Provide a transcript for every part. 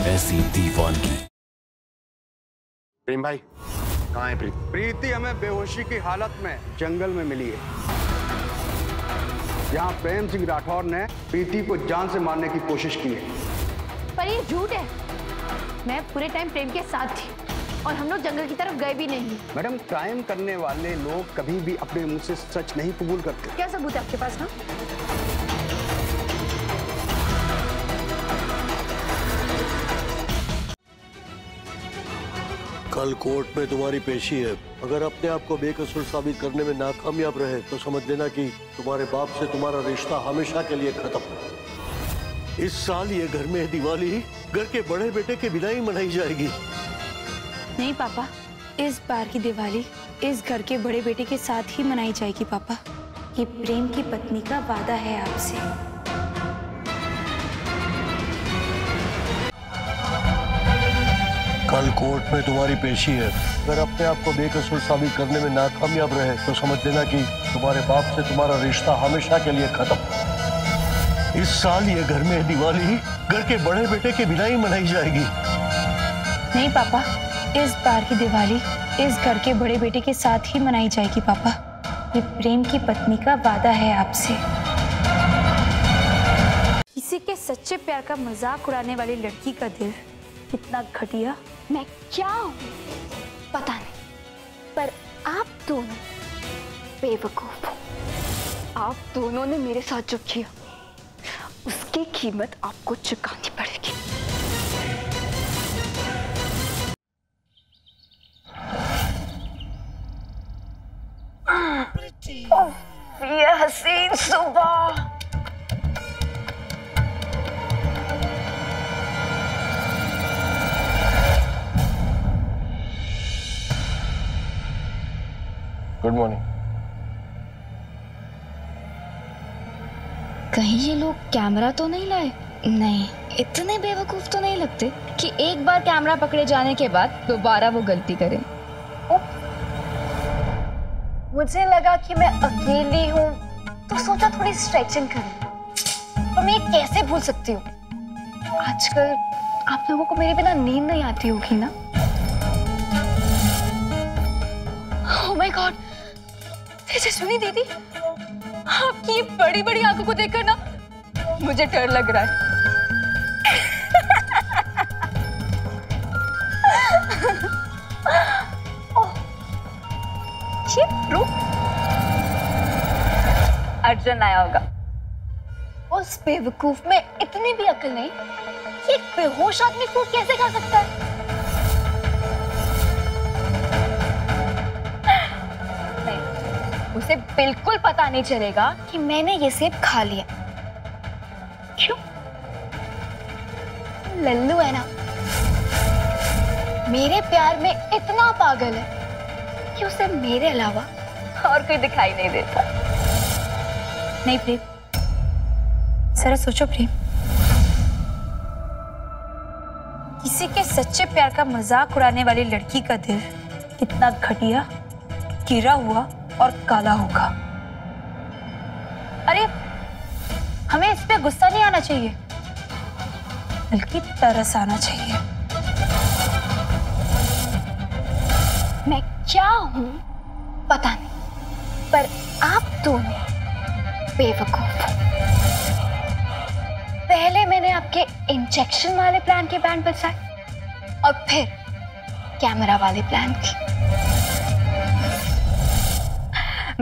ऐसी दीवानगी। प्रेम भाई कहाँ है प्रीति? प्रीति हमें बेहोशी की हालत में जंगल में मिली है। यहाँ प्रेम सिंह राठौर ने प्रीति को जान से मारने की कोशिश की है। पर ये झूठ है। मैं पूरे टाइम प्रेम के साथ थी और हम लोग जंगल की तरफ गए भी नहीं। मैडम, क्राइम करने वाले लोग कभी भी अपने मुंह से सच नहीं कबूल करते। क्या सबूत है आपके पास? हाँ, कल कोर्ट में तुम्हारी पेशी है। अगर अपने आप को बेकसूर साबित करने में नाकामयाब रहे तो समझ लेना कि तुम्हारे बाप से तुम्हारा रिश्ता हमेशा के लिए खत्म है। इस साल ये घर में दिवाली घर के बड़े बेटे के बिना ही मनाई जाएगी। नहीं पापा, इस बार की दिवाली इस घर के बड़े बेटे के साथ ही मनाई जाएगी पापा। ये प्रेम की पत्नी का वादा है आपसे। कल कोर्ट में तुम्हारी पेशी है। अगर अपने आप को बेकसूर साबित करने में नाकामयाब रहे तो समझ लेना कि तुम्हारे बाप से तुम्हारा रिश्ता हमेशा के लिए खत्म है। इस साल ये घर में दिवाली घर के बड़े बेटे के बिना ही मनाई जाएगी। नहीं पापा, इस बार की दिवाली इस घर के बड़े बेटे के साथ ही मनाई जाएगी पापा। ये प्रेम की पत्नी का वादा है आपसे। किसी के सच्चे प्यार का मजाक उड़ाने वाली लड़की का दिल कितना घटिया। मैं क्या हूँ पता नहीं, पर आप दोनों बेवकूफ हो। आप दोनों ने मेरे साथ जो किया उसकी कीमत आपको चुकानी पड़ेगी। ये हसीन सुबह। Good morning. कहीं ये लोग कैमरा तो नहीं लाए? नहीं, इतने बेवकूफ तो नहीं लगते कि एक बार कैमरा पकड़े जाने के बाद दोबारा वो गलती करें। मुझे लगा कि मैं अकेली हूँ तो सोचा थोड़ी स्ट्रेचिंग करूँ। और मैं ये कैसे भूल सकती हूँ? आजकल आप लोगों को मेरे बिना नींद नहीं आती होगी ना? ओह माय गॉड, तेजस्विनी दीदी, आपकी ये बड़ी बड़ी आंखों को देखकर ना मुझे डर लग रहा है। ये अर्जुन आया होगा। उस बेवकूफ में इतनी भी अकल नहीं कि एक बेहोश आदमी फ्रूट कैसे खा सकता है। नहीं, उसे बिल्कुल पता नहीं चलेगा कि मैंने ये सेब खा लिया। क्यों? लल्लू है ना, मेरे प्यार में इतना पागल है कि उसे मेरे अलावा और कोई दिखाई नहीं देता। नहीं प्रेम, जरा सोचो प्रेम, किसी के सच्चे प्यार का मजाक उड़ाने वाली लड़की का दिल कितना घटिया, गिरा हुआ और काला होगा। अरे हमें इस पे गुस्सा नहीं आना चाहिए, बल्कि तरस आना चाहिए। मैं क्या हूं पता नहीं, पर आप दोनों बेवकूफ हो। पहले मैंने आपके इंजेक्शन वाले प्लान के बैंड बजाए और फिर कैमरा वाले प्लान की।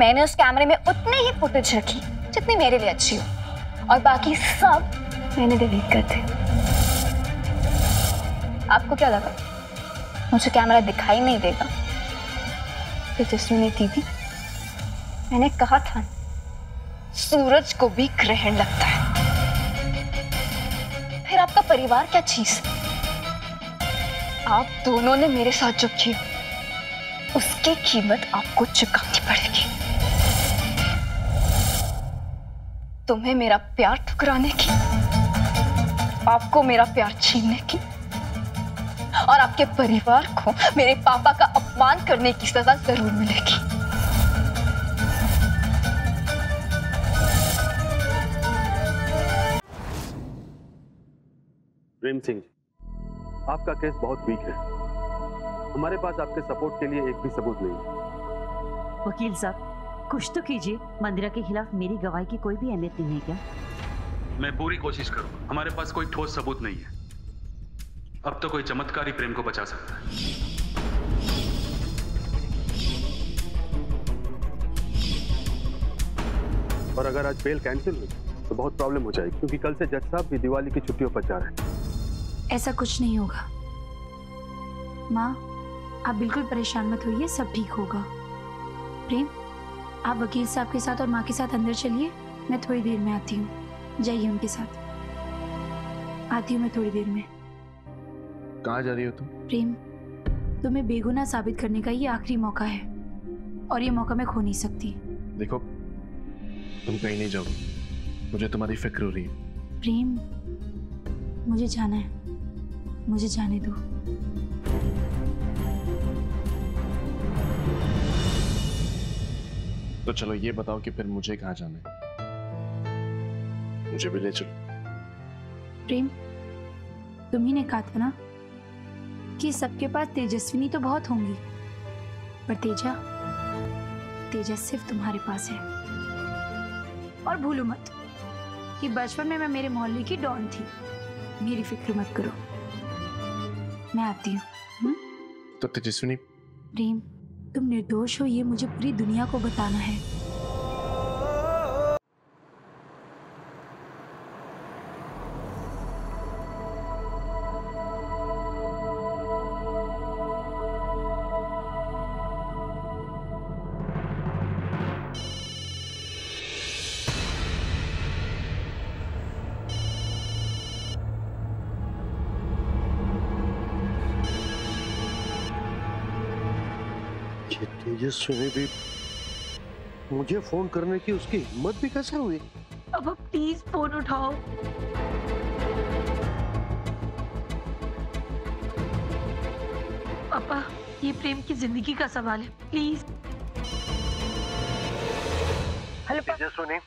मैंने उस कैमरे में उतनी ही फुटेज रखी जितनी मेरे लिए अच्छी हो, और बाकी सब मैंने डिलीट कर दी। आपको क्या लगा मुझे कैमरा दिखाई नहीं देगा? तेजस्विनी दीदी, मैंने कहा था सूरज को भी ग्रहण लगता है। फिर आपका परिवार क्या चीज? आप दोनों ने मेरे साथ जो किया उसकी कीमत आपको चुकानी पड़ेगी। तुम्हें मेरा प्यार ठुकराने की, आपको मेरा प्यार छीनने की, और आपके परिवार को मेरे पापा का अपमान करने की सजा जरूर मिलेगी। प्रेम सिंह, आपका केस बहुत वीक है। हमारे पास आपके सपोर्ट के लिए एक भी सबूत नहीं है। वकील साहब, कुछ तो कीजिए। मंदिरा के खिलाफ मेरी गवाही की कोई भी अहमियत नहीं है क्या? मैं पूरी कोशिश करूंगा। हमारे पास कोई ठोस सबूत नहीं है। अब तो कोई चमत्कार ही प्रेम को बचा सकता है। और अगर आज बेल कैंसिल हुई तो बहुत प्रॉब्लम हो जाएगी, क्योंकि कल से जज साहब भी दिवाली की छुट्टियों पर जा रहे हैं। ऐसा कुछ नहीं होगा माँ, आप बिल्कुल परेशान मत होइए, सब ठीक होगा। प्रेम, आप वकील साहब के साथ और माँ के साथ अंदर चलिए, मैं थोड़ी देर में आती हूँ। जाइए उनके साथ। आती हूँ मैं थोड़ी देर में। कहाँ जा रही हो तुम? प्रेम, तुम्हें बेगुनाह साबित करने का ये आखिरी मौका है और ये मौका मैं खो नहीं सकती। देखो, तुम कहीं नहीं जाओगी, मुझे तुम्हारी फिक्र हो रही है। प्रेम, मुझे जाना है, मुझे जाने दो। तो चलो ये बताओ कि फिर मुझे कहाँ जाना है? मुझे भी ले चलो। प्रेम, तुम ही ने कहा था ना कि सबके पास तेजस्विनी तो बहुत होंगी, पर तेजा सिर्फ तुम्हारे पास है। और भूलो मत कि बचपन में मैं मेरे मोहल्ले की डॉन थी। मेरी फिक्र मत करो, मैं आती हूँ। तो तेजस्विनी। प्रेम, तुम निर्दोष हो ये मुझे पूरी दुनिया को बताना है। तेजस्विनी भी मुझे फोन करने की उसकी हिम्मत भी कैसे हुई? अब प्लीज फोन उठाओ। पापा, ये प्रेम की जिंदगी का सवाल है, प्लीज। हेलो तेजस्विनी,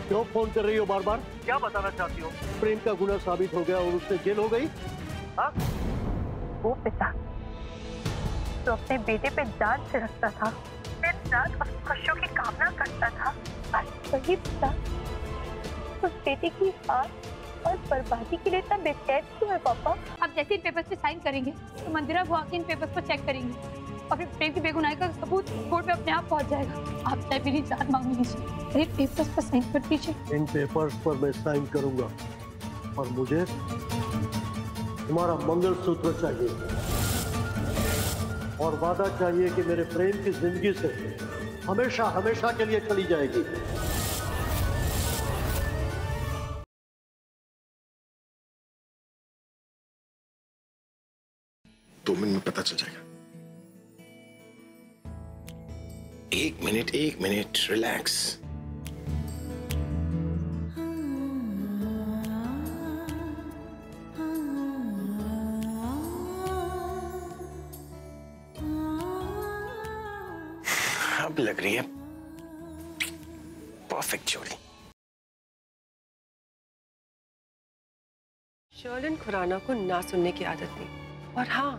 क्यों फोन कर रही हो बार बार? क्या बताना चाहती हो? प्रेम का गुनाह साबित हो गया और उसने जेल हो गई? हाँ? वो पिता तो अपने बेटे पे जान से रखता था, दिन रात उसकी खुशियों की कामना करता था, और वही पिता उस बेटे की हार और बर्बादी के लिए इतना बेचैन क्यों है? पापा, आप जैसे इन पेपर्स पे साइन करेंगे तो मंदिरा वो आके इन पेपर्स को चेक करेंगे और फिर प्रेम की बेगुनाही का सबूत कोर्ट में अपने आप पहुंच जाएगा। आप चाहे मेरी जान मांग लीजिए, इन पेपर्स पर साइन कर दीजिए। इन पेपर्स पर मैं साइन करूंगा और मुझे तुम्हारा मंगलसूत्र चाहिए और वादा चाहिए कि मेरे प्रेम की जिंदगी से हमेशा हमेशा के लिए चली जाएगी। 2 मिनट में पता चल जाएगा। एक मिनट, रिलैक्स। अब लग रही है परफेक्ट जोड़ी। शर्लिन खुराना को ना सुनने की आदत नहीं, और हाँ,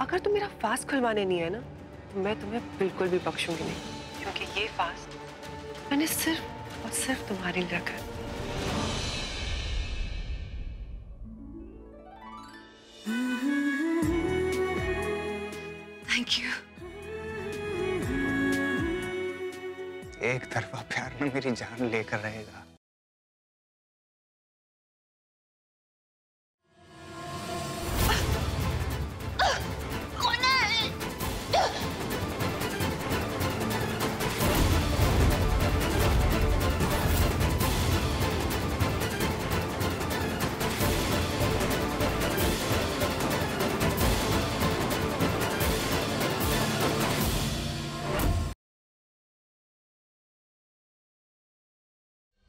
अगर तुम मेरा फास्ट खुलवाने नहीं है ना, तो मैं तुम्हें बिल्कुल भी बख्शूंगी नहीं, क्योंकि ये फास्ट मैंने सिर्फ और सिर्फ तुम्हारे लिए रखा है। Thank you. एक तरफा प्यार में मेरी जान लेकर रहेगा।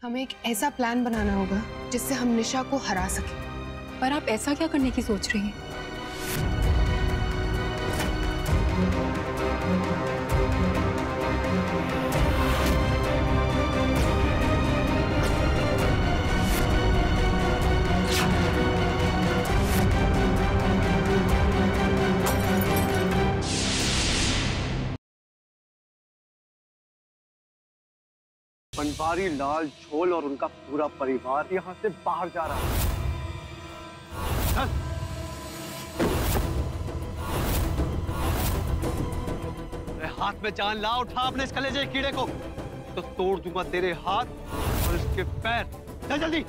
हमें एक ऐसा प्लान बनाना होगा जिससे हम निशा को हरा सकें। पर आप ऐसा क्या करने की सोच रही हैं? बनवारी लाल झोल और उनका पूरा परिवार यहाँ से बाहर जा रहा है। हाथ में जान ला, उठा अपने इस कलेजे के कीड़े को, तो तोड़ दूंगा तेरे हाथ और इसके पैर। चल जल्दी।